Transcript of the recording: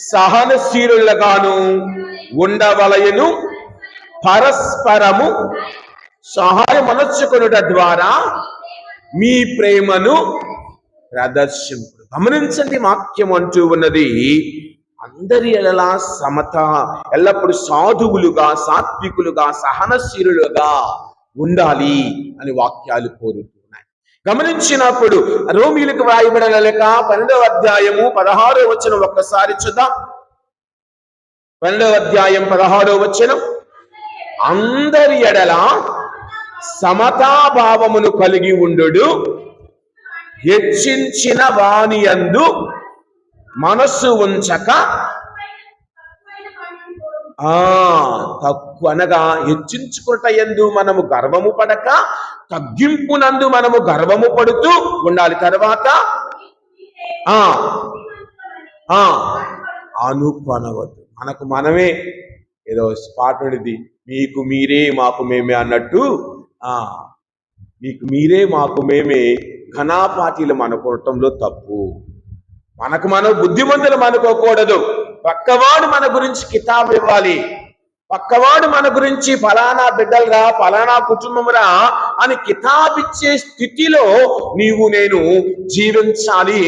సహనశీలులుగాను ఉండవలయను, పరస్పరము సహాయమనర్చుకొనుట ద్వారా మీ ప్రేమను ప్రదర్శింపు. గమనించండి, వాక్యం అంటూ ఉన్నది అందరి ఎడల సమత, ఎల్లప్పుడు సాధువులుగా, సాత్వికులుగా, సహనశీలులుగా ఉండాలి అని వాక్యాలు కోరుతున్నాయి. గమనించినప్పుడు రోమీయులకు వ్రాయబడిన లేఖ 12వ అధ్యాయము 16వ వచనం ఒక్కసారి చూద్దాం. 12వ అధ్యాయం 16వ వచనం, అందరి ఎడల సమతాభావమును కలిగి ఉండు, హెచ్చించిన వానియందు మనస్సు ఉంచక, తక్కువ అనగా హెచ్చించుకుట యందు మనము గర్వము పడక, తగ్గింపునందు మనము గర్వము పడుతూ ఉండాలి. తర్వాత అనుకొనవద్దు. మనకు మనమే ఏదో పాటది, మీకు మీరే మాకు మేమే అన్నట్టు, మీకు మీరే మాకు మేమే ఘనాపాఠీలం అనుకోవటంలో తప్పు. మనకు మనం బుద్ధిమంతులం అనుకోకూడదు. పక్కవాడు మన గురించి కితాబు ఇవ్వాలి, పక్కవాడు మన గురించి ఫలానా బిడ్డలురా, ఫలానా కుటుంబమురా అని కితాబిచ్చే స్థితిలో నీవు నేను జీవించాలి.